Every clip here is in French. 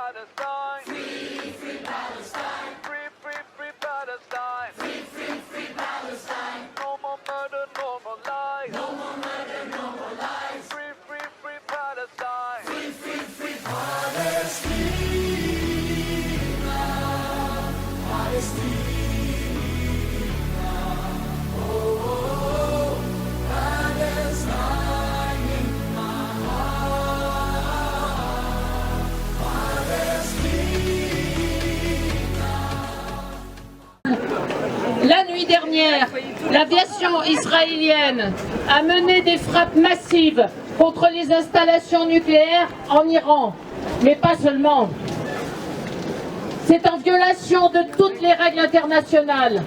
Palestine. Free, free Palestine. Free, free, free Palestine. Free, free, free Palestine. No more murder, no more lies. No more murder, no more lies. Free, free, free Palestine. Free, free, free Palestine. Palestine. La nuit dernière, l'aviation israélienne a mené des frappes massives contre les installations nucléaires en Iran, mais pas seulement. C'est en violation de toutes les règles internationales,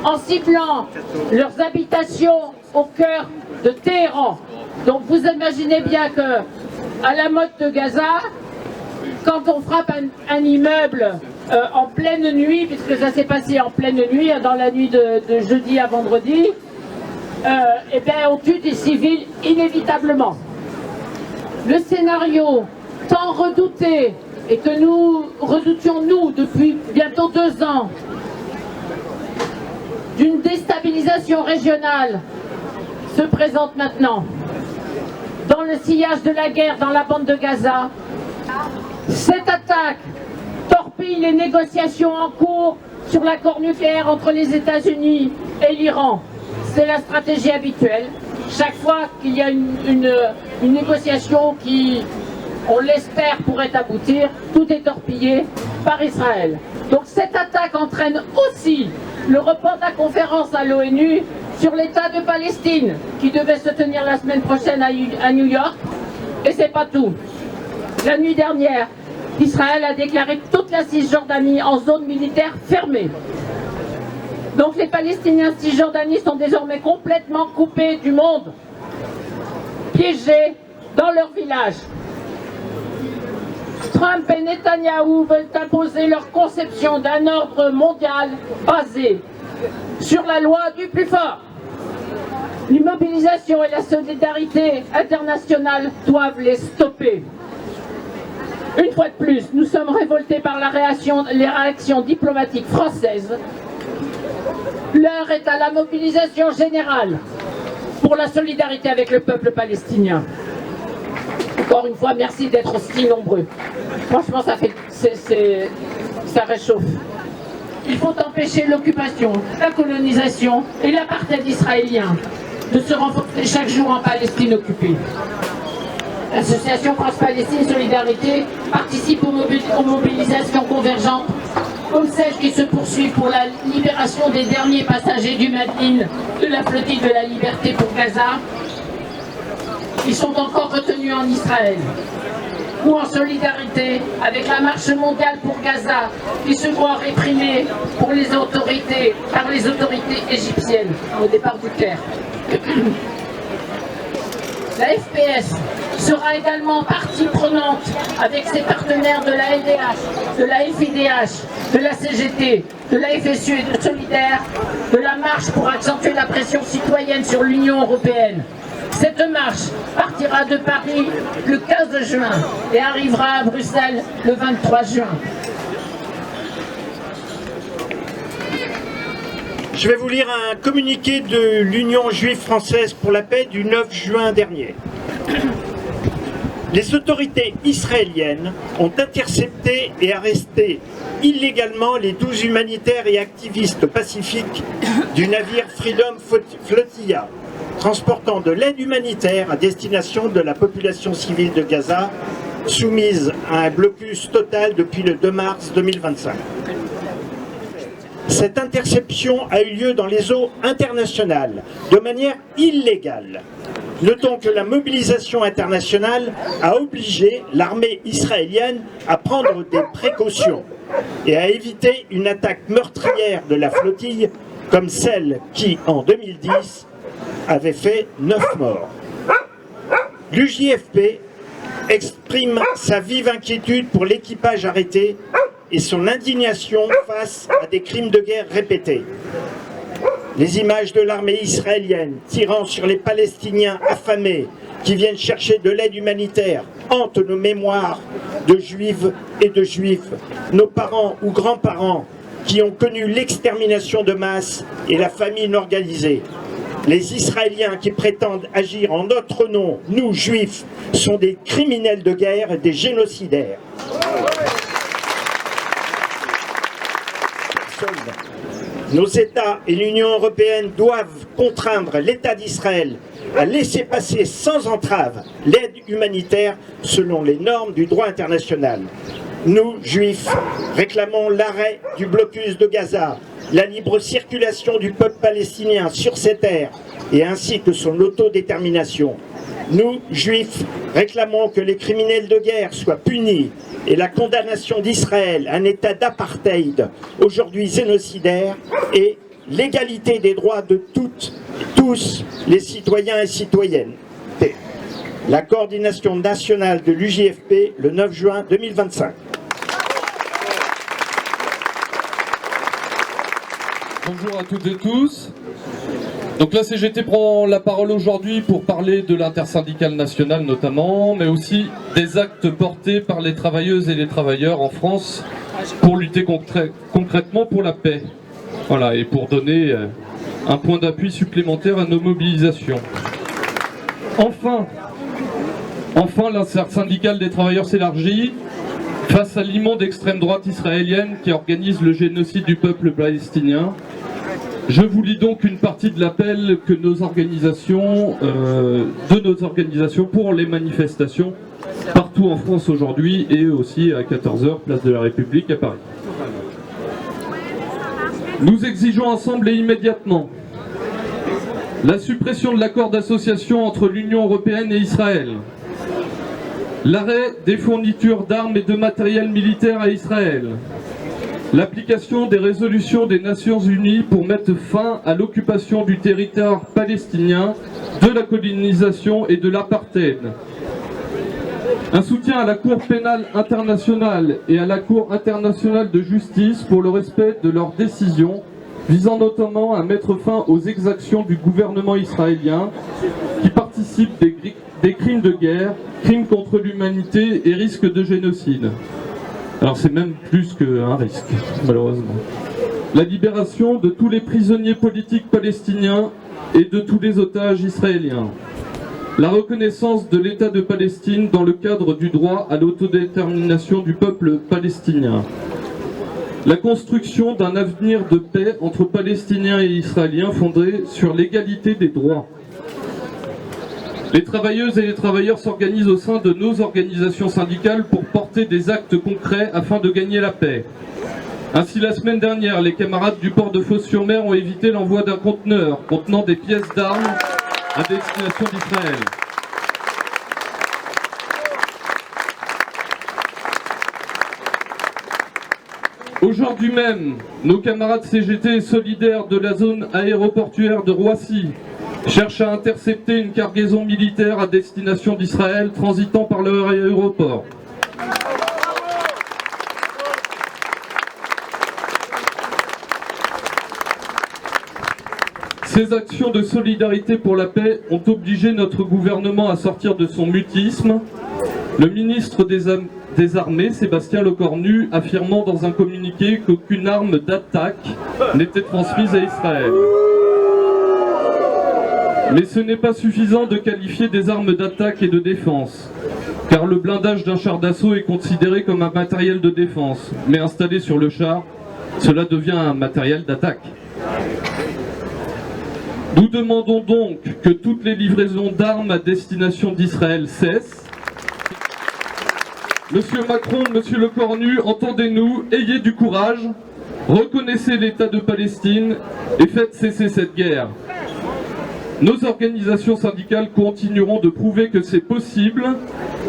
en ciblant leurs habitations au cœur de Téhéran. Donc vous imaginez bien que, à la mode de Gaza, quand on frappe un immeuble en pleine nuit, puisque ça s'est passé en pleine nuit, dans la nuit de jeudi à vendredi, eh bien on tue des civils inévitablement. Le scénario tant redouté et que nous redoutions nous depuis bientôt 2 ans d'une déstabilisation régionale se présente maintenant. Dans le sillage de la guerre dans la bande de Gaza, cette attaque torpille les négociations en cours sur l'accord nucléaire entre les États-Unis et l'Iran. C'est la stratégie habituelle. Chaque fois qu'il y a une négociation qui, on l'espère, pourrait aboutir, tout est torpillé par Israël. Donc cette attaque entraîne aussi le report de la conférence à l'ONU sur l'État de Palestine, qui devait se tenir la semaine prochaine à New York. Et c'est pas tout. La nuit dernière, Israël a déclaré toute la Cisjordanie en zone militaire fermée. Donc les Palestiniens de Cisjordanie sont désormais complètement coupés du monde, piégés dans leur village. Trump et Netanyahou veulent imposer leur conception d'un ordre mondial basé sur la loi du plus fort. L'immobilisation et la solidarité internationale doivent les stopper. Une fois de plus, nous sommes révoltés par les réactions diplomatiques françaises. L'heure est à la mobilisation générale pour la solidarité avec le peuple palestinien. Encore une fois, merci d'être aussi nombreux. Franchement, ça réchauffe. Il faut empêcher l'occupation, la colonisation et l'apartheid israélien de se renforcer chaque jour en Palestine occupée. L'association France-Palestine Solidarité participe aux mobilisations convergentes, comme celles qui se poursuivent pour la libération des derniers passagers du Madin de la flottille de la liberté pour Gaza, qui sont encore retenus en Israël, ou en solidarité avec la marche mondiale pour Gaza, qui se voit réprimée par les autorités égyptiennes au départ du Caire. La FPS sera également partie prenante avec ses partenaires de la LDH, de la FIDH, de la CGT, de la FSU et de Solidaire, de la marche pour accentuer la pression citoyenne sur l'Union européenne. Cette marche partira de Paris le 15 juin et arrivera à Bruxelles le 23 juin. Je vais vous lire un communiqué de l'Union juive française pour la paix du 9 juin dernier. Les autorités israéliennes ont intercepté et arrêté illégalement les 12 humanitaires et activistes pacifiques du navire Freedom Flotilla, transportant de l'aide humanitaire à destination de la population civile de Gaza, soumise à un blocus total depuis le 2 mars 2025. Cette interception a eu lieu dans les eaux internationales, de manière illégale. Notons que la mobilisation internationale a obligé l'armée israélienne à prendre des précautions et à éviter une attaque meurtrière de la flottille comme celle qui, en 2010, avait fait 9 morts. L'UJFP exprime sa vive inquiétude pour l'équipage arrêté et son indignation face à des crimes de guerre répétés. Les images de l'armée israélienne tirant sur les Palestiniens affamés qui viennent chercher de l'aide humanitaire hantent nos mémoires de juives et de juifs, nos parents ou grands-parents qui ont connu l'extermination de masse et la famine organisée. Les Israéliens qui prétendent agir en notre nom, nous juifs, sont des criminels de guerre et des génocidaires. Nos États et l'Union européenne doivent contraindre l'État d'Israël à laisser passer sans entrave l'aide humanitaire selon les normes du droit international. Nous, Juifs, réclamons l'arrêt du blocus de Gaza, la libre circulation du peuple palestinien sur ses terres et ainsi que son autodétermination. Nous, Juifs, réclamons que les criminels de guerre soient punis et la condamnation d'Israël, un État d'apartheid, aujourd'hui génocidaire, et l'égalité des droits de tous les citoyens et citoyennes. La coordination nationale de l'UJFP le 9 juin 2025. Bonjour à toutes et tous. Donc la CGT prend la parole aujourd'hui pour parler de l'intersyndicale nationale notamment, mais aussi des actes portés par les travailleuses et les travailleurs en France pour lutter concrètement pour la paix. Voilà, et pour donner un point d'appui supplémentaire à nos mobilisations. Enfin, l'intersyndicale des travailleurs s'élargit face à l'immonde extrême droite israélienne qui organise le génocide du peuple palestinien. Je vous lis donc une partie de l'appel que nos organisations, pour les manifestations partout en France aujourd'hui et aussi à 14h, place de la République à Paris. Nous exigeons ensemble et immédiatement la suppression de l'accord d'association entre l'Union européenne et Israël, l'arrêt des fournitures d'armes et de matériel militaire à Israël, l'application des résolutions des Nations Unies pour mettre fin à l'occupation du territoire palestinien, de la colonisation et de l'apartheid. Un soutien à la Cour pénale internationale et à la Cour internationale de justice pour le respect de leurs décisions, visant notamment à mettre fin aux exactions du gouvernement israélien qui participent des crimes de guerre, crimes contre l'humanité et risques de génocide. Alors c'est même plus qu'un risque, malheureusement. La libération de tous les prisonniers politiques palestiniens et de tous les otages israéliens. La reconnaissance de l'État de Palestine dans le cadre du droit à l'autodétermination du peuple palestinien. La construction d'un avenir de paix entre Palestiniens et Israéliens fondé sur l'égalité des droits. Les travailleuses et les travailleurs s'organisent au sein de nos organisations syndicales pour porter des actes concrets afin de gagner la paix. Ainsi, la semaine dernière, les camarades du port de Fos-sur-Mer ont évité l'envoi d'un conteneur contenant des pièces d'armes à destination d'Israël. Aujourd'hui même, nos camarades CGT et solidaires de la zone aéroportuaire de Roissy cherchent à intercepter une cargaison militaire à destination d'Israël transitant par leur aéroport. Ces actions de solidarité pour la paix ont obligé notre gouvernement à sortir de son mutisme. Le ministre des Armées, Sébastien Lecornu, affirmant dans un communiqué qu'aucune arme d'attaque n'était transmise à Israël. Mais ce n'est pas suffisant de qualifier des armes d'attaque et de défense, car le blindage d'un char d'assaut est considéré comme un matériel de défense, mais installé sur le char, cela devient un matériel d'attaque. Nous demandons donc que toutes les livraisons d'armes à destination d'Israël cessent. Monsieur Macron, Monsieur Lecornu, entendez-nous, ayez du courage, reconnaissez l'État de Palestine et faites cesser cette guerre. Nos organisations syndicales continueront de prouver que c'est possible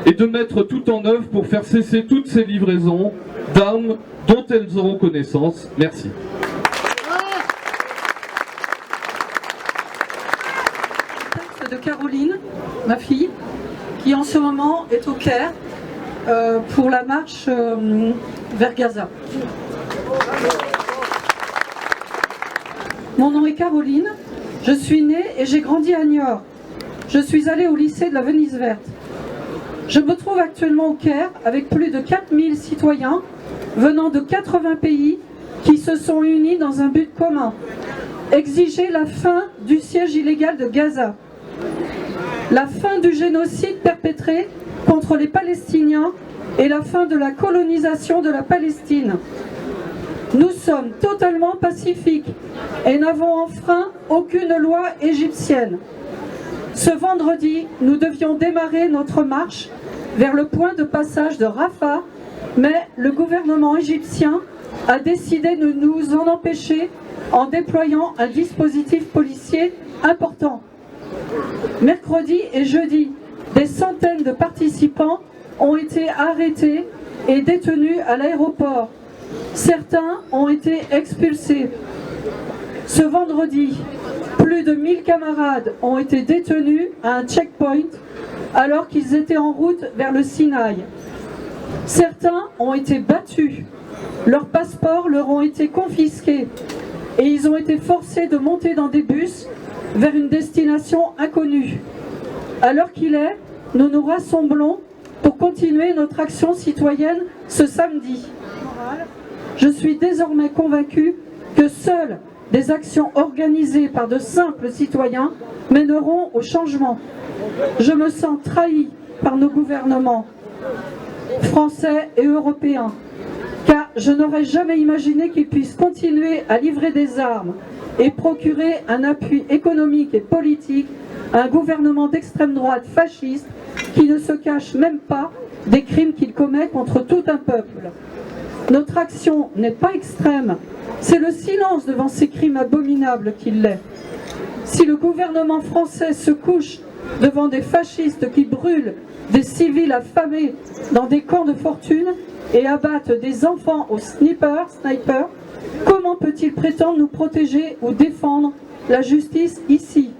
et de mettre tout en œuvre pour faire cesser toutes ces livraisons d'armes dont elles auront connaissance. Merci. De Caroline, ma fille, qui en ce moment est au Caire pour la marche vers Gaza. Mon nom est Caroline, je suis née et j'ai grandi à Niort. Je suis allée au lycée de la Venise Verte. Je me trouve actuellement au Caire avec plus de 4000 citoyens venant de 80 pays qui se sont unis dans un but commun: exiger la fin du siège illégal de Gaza, la fin du génocide perpétré contre les Palestiniens et la fin de la colonisation de la Palestine. Nous sommes totalement pacifiques et n'avons enfreint aucune loi égyptienne. Ce vendredi, nous devions démarrer notre marche vers le point de passage de Rafah, mais le gouvernement égyptien a décidé de nous en empêcher en déployant un dispositif policier important. Mercredi et jeudi, des centaines de participants ont été arrêtés et détenus à l'aéroport. Certains ont été expulsés. Ce vendredi, plus de 1000 camarades ont été détenus à un checkpoint alors qu'ils étaient en route vers le Sinaï. Certains ont été battus, leurs passeports leur ont été confisqués et ils ont été forcés de monter dans des bus vers une destination inconnue. À l'heure qu'il est, nous nous rassemblons pour continuer notre action citoyenne ce samedi. Je suis désormais convaincue que seules des actions organisées par de simples citoyens mèneront au changement. Je me sens trahi par nos gouvernements français et européens, car je n'aurais jamais imaginé qu'ils puissent continuer à livrer des armes et procurer un appui économique et politique à un gouvernement d'extrême droite fasciste qui ne se cache même pas des crimes qu'il commet contre tout un peuple. Notre action n'est pas extrême, c'est le silence devant ces crimes abominables qu'il l'est. Si le gouvernement français se couche devant des fascistes qui brûlent des civils affamés dans des camps de fortune et abattent des enfants au sniper, comment peut-il prétendre nous protéger ou défendre la justice ici?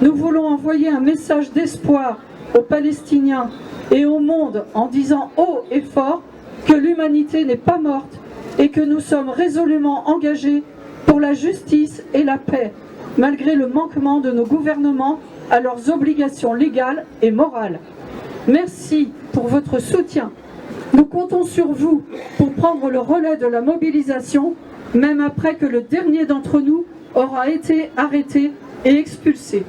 Nous voulons envoyer un message d'espoir aux Palestiniens et au monde en disant haut et fort que l'humanité n'est pas morte et que nous sommes résolument engagés pour la justice et la paix, malgré le manquement de nos gouvernements à leurs obligations légales et morales. Merci pour votre soutien. Nous comptons sur vous pour prendre le relais de la mobilisation, même après que le dernier d'entre nous aura été arrêté et expulsé.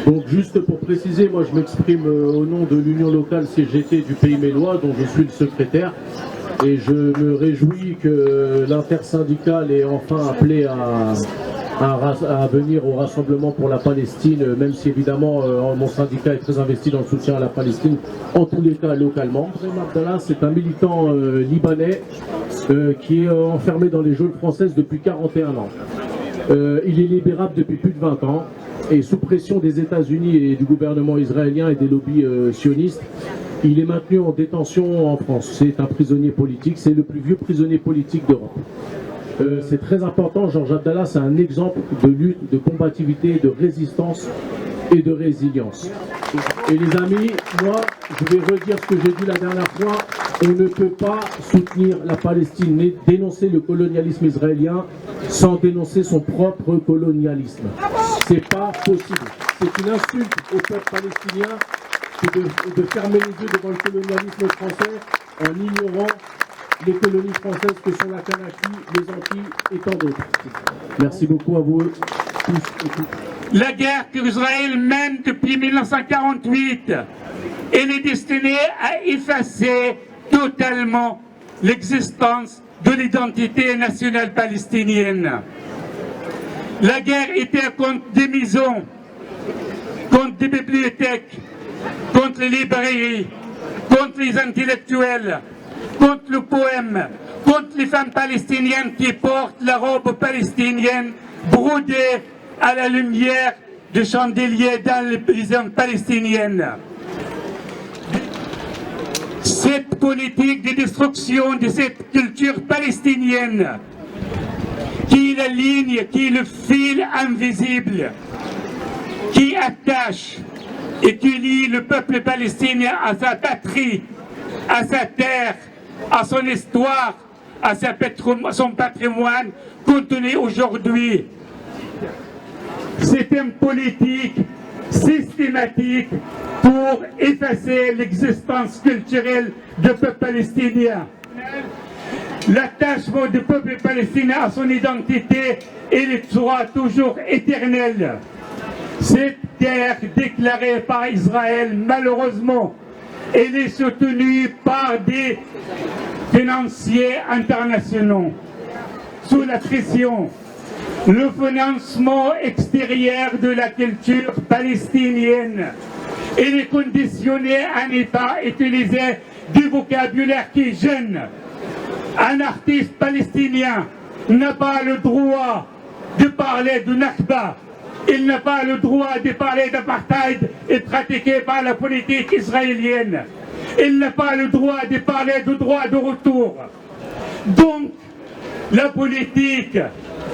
Donc juste pour préciser, moi je m'exprime au nom de l'Union locale CGT du Pays Mélois, dont je suis le secrétaire, et je me réjouis que l'intersyndicale ait enfin appelé à venir au rassemblement pour la Palestine, même si évidemment mon syndicat est très investi dans le soutien à la Palestine, en tous les cas localement. Brahim Abdallah, c'est un militant libanais qui est enfermé dans les geôles françaises depuis 41 ans. Il est libérable depuis plus de 20 ans. Et sous pression des États-Unis et du gouvernement israélien et des lobbies sionistes, il est maintenu en détention en France. C'est un prisonnier politique, c'est le plus vieux prisonnier politique d'Europe. C'est très important, Georges Abdallah, c'est un exemple de lutte, de combativité, de résistance et de résilience. Et les amis, moi, je vais redire ce que j'ai dit la dernière fois, on ne peut pas soutenir la Palestine, mais dénoncer le colonialisme israélien sans dénoncer son propre colonialisme. C'est pas possible. C'est une insulte au peuple palestinien de fermer les yeux devant le colonialisme français en ignorant les colonies françaises que sont la Kanaki, les Antilles et tant d'autres. Merci beaucoup à vous tous et toutes. La guerre qu'Israël mène depuis 1948, elle est destinée à effacer totalement l'existence de l'identité nationale palestinienne. La guerre était contre des maisons, contre des bibliothèques, contre les librairies, contre les intellectuels, contre le poème, contre les femmes palestiniennes qui portent la robe palestinienne brodée à la lumière de chandeliers dans les prisons palestiniennes. Cette politique de destruction de cette culture palestinienne qui qui est la ligne, qui est le fil invisible, qui attache et qui lie le peuple palestinien à sa patrie, à sa terre, à son histoire, à son patrimoine contenu aujourd'hui. C'est une politique systématique pour effacer l'existence culturelle du peuple palestinien. L'attachement du peuple palestinien à son identité, il sera toujours éternel. Cette guerre déclarée par Israël, malheureusement, elle est soutenue par des financiers internationaux sous la pression. Le financement extérieur de la culture palestinienne, il est conditionné à ne pas utiliser du vocabulaire qui gêne. Un artiste palestinien n'a pas le droit de parler de Nakba. Il n'a pas le droit de parler d'apartheid et pratiqué par la politique israélienne. Il n'a pas le droit de parler de droit de retour. Donc, la politique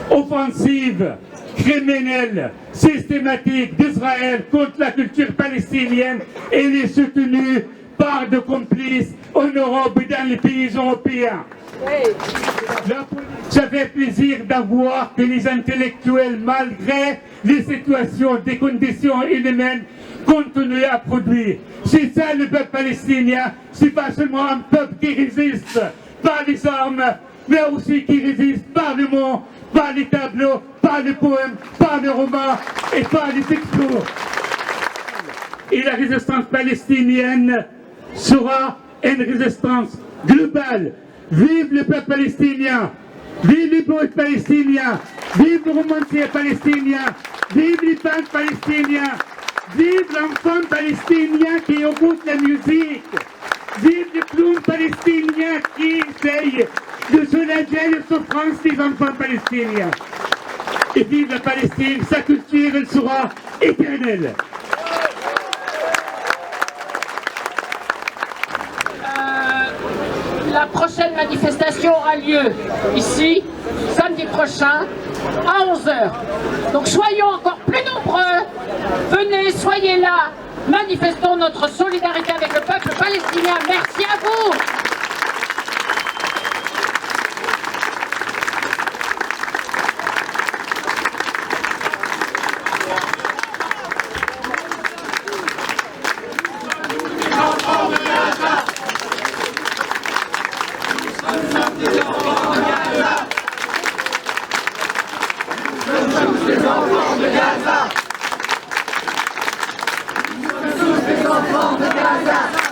offensive, criminelle, systématique d'Israël contre la culture palestinienne, elle est soutenue par des complices en Europe et dans les pays européens. Ça fait plaisir d'avoir que les intellectuels, malgré les situations, des conditions inhumaines, continuent à produire. C'est ça le peuple palestinien, c'est pas seulement un peuple qui résiste par les armes, mais aussi qui résiste par le mot, par les tableaux, par les poèmes, par les romans et par les expos. Et la résistance palestinienne sera une résistance globale. Vive le peuple palestinien, vive les poètes palestiniens, vive le romancier palestinien, vive les peintres palestiniens, vive l'enfant palestinien qui écoute la musique, vive les clowns palestiniens qui essayent de soulager les souffrances des enfants palestiniens. Et vive la Palestine, sa culture, elle sera éternelle. La prochaine manifestation aura lieu ici, samedi prochain, à 11h. Donc soyons encore plus nombreux. Venez, soyez là. Manifestons notre solidarité avec le peuple palestinien. Merci à vous. Enfants de Gaza.